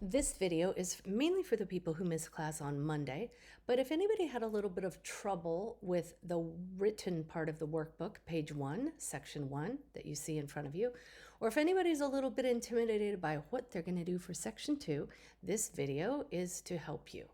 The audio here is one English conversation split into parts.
This video is mainly for the people who missed class on Monday, but if anybody had a little bit of trouble with the written part of the workbook, page 1, section 1, that you see in front of you, or if anybody's a little bit intimidated by what they're going to do for section 2, this video is to help you.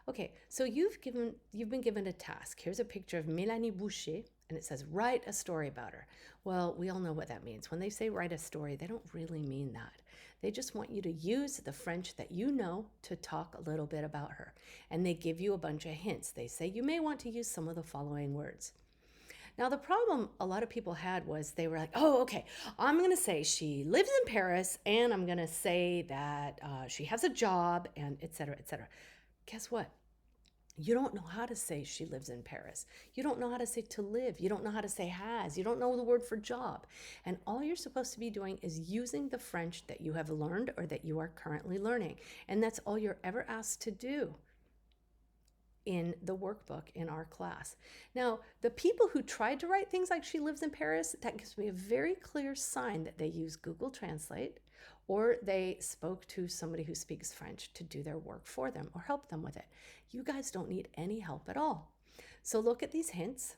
Okay, so you've been given a task. Here's a picture of Mélanie Boucher, and it says, write a story about her. Well, we all know what that means. When they say write a story, they don't really mean that. They just want you to use the French that you know to talk a little bit about her. And they give you a bunch of hints. They say you may want to use some of the following words. Now, the problem a lot of people had was they were like, oh, okay, I'm going to say she lives in Paris, and I'm going to say that she has a job, and et cetera, et cetera. Guess what? You don't know how to say she lives in Paris. You don't know how to say to live. You don't know how to say has. You don't know the word for job. And all you're supposed to be doing is using the French that you have learned or that you are currently learning. And that's all you're ever asked to do in the workbook in our class. Now, the people who tried to write things like she lives in Paris, that gives me a very clear sign that they use Google Translate or they spoke to somebody who speaks French to do their work for them or help them with it. You guys don't need any help at all. So look at these hints,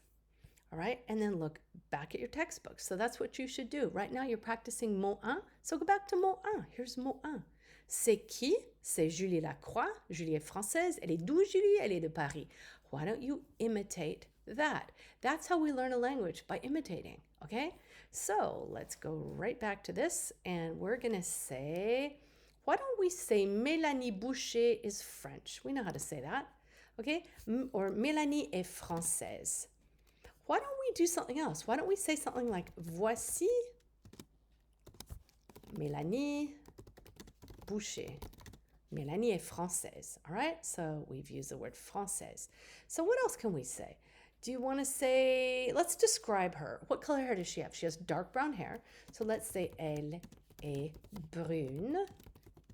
all right? And then look back at your textbook. So that's what you should do. Right now you're practicing mot un. So go back to mot un. Here's mot un. C'est qui? C'est Julie Lacroix. Julie est française. Elle est d'où, Julie? Elle est de Paris. Why don't you imitate that? That's how we learn a language, by imitating, okay? So let's go right back to this, and we're going to say, why don't we say Mélanie Boucher is French? We know how to say that, okay? Or Mélanie est française. Why don't we do something else? Why don't we say something like, voici Mélanie Boucher. Mélanie est française, all right? So we've used the word française. So what else can we say? Do you want to say, let's describe her. What color hair does she have? She has dark brown hair. So let's say elle est brune.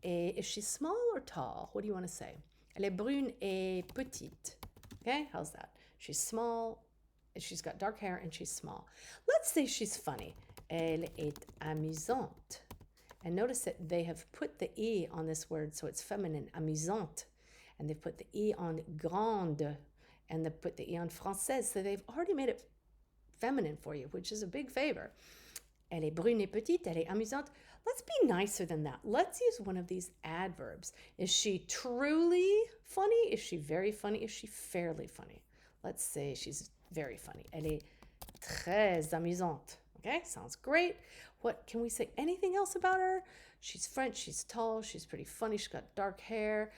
Et is she small or tall? What do you want to say? Elle est brune et petite. Okay, how's that? She's small, she's got dark hair, and she's small. Let's say she's funny. Elle est amusante. And notice that they have put the E on this word, so it's feminine, amusante. And they've put the E on grande, and they put the E on française. So they've already made it feminine for you, which is a big favor. Elle est brune et petite, elle est amusante. Let's be nicer than that. Let's use one of these adverbs. Is she truly funny? Is she very funny? Is she fairly funny? Let's say she's very funny. Elle est très amusante. Okay, sounds great. What can we say? Anything else about her? She's French, she's tall, she's pretty funny, she's got dark hair.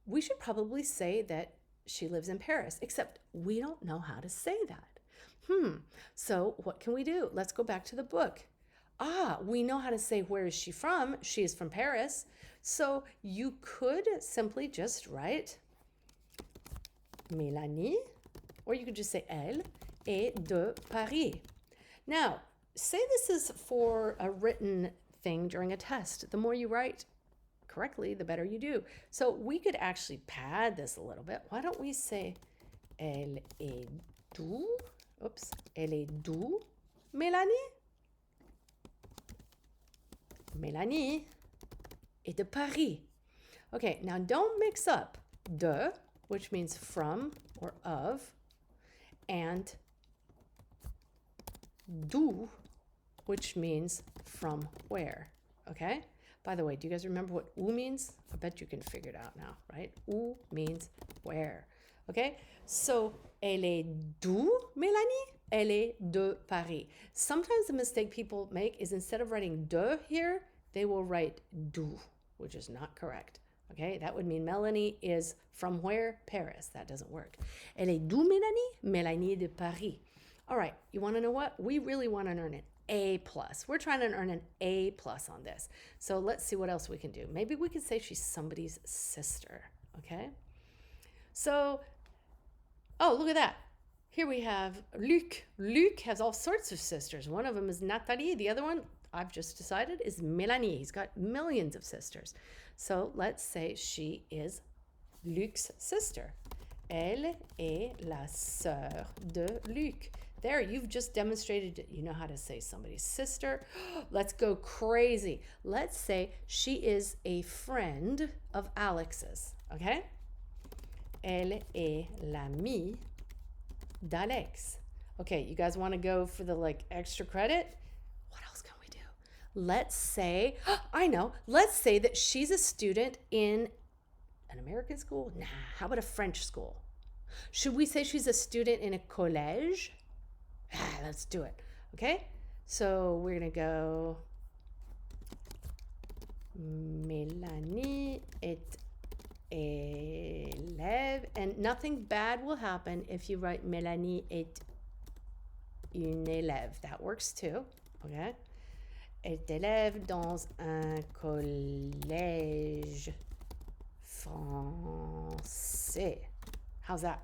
We should probably say that she lives in Paris, except we don't know how to say that. So what can we do? Let's go back to the book. We know how to say where is she from. She is from Paris. So you could simply just write Mélanie, or you could just say elle est de Paris. Now, say this is for a written thing during a test. The more you write correctly, the better you do. So we could actually pad this a little bit. Why don't we say elle est d'où? Elle est d'où? Mélanie? Mélanie est de Paris. Okay, now don't mix up de, which means from or of, and d'où, which means from where, okay? By the way, do you guys remember what où means? I bet you can figure it out now, right? Où means where, okay? So, elle est d'où, Mélanie? Elle est de Paris. Sometimes the mistake people make is instead of writing de here, they will write d'où, which is not correct. Okay, that would mean Melanie is from where? Paris. That doesn't work. Elle est d'où, Mélanie? Mélanie de Paris. All right, you want to know what? We really want to earn an A+. We're trying to earn an A+ on this. So let's see what else we can do. Maybe we could say she's somebody's sister, okay? So, look at that. Here we have Luc. Luc has all sorts of sisters. One of them is Nathalie. The other one, I've just decided, is Mélanie. He's got millions of sisters. So let's say she is Luc's sister. Elle est la sœur de Luc. There, you've just demonstrated that you know how to say somebody's sister. Let's go crazy. Let's say she is a friend of Alex's, okay? Elle est l'amie d'Alex. Okay, you guys want to go for the like extra credit? What else can we do? Let's say, I know, let's say that she's a student in an American school? Nah, how about a French school? Should we say she's a student in a collège? Let's do it. Okay? So we're going to go Mélanie est élève. And nothing bad will happen if you write Mélanie est une élève. That works too. Okay? Est élève dans un collège français. How's that?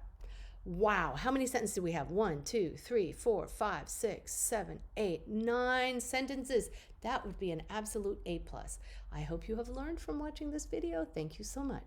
Wow, how many sentences do we have? 1, 2, 3, 4, 5, 6, 7, 8, 9 sentences. That would be an absolute A+. I hope you have learned from watching this video. Thank you so much.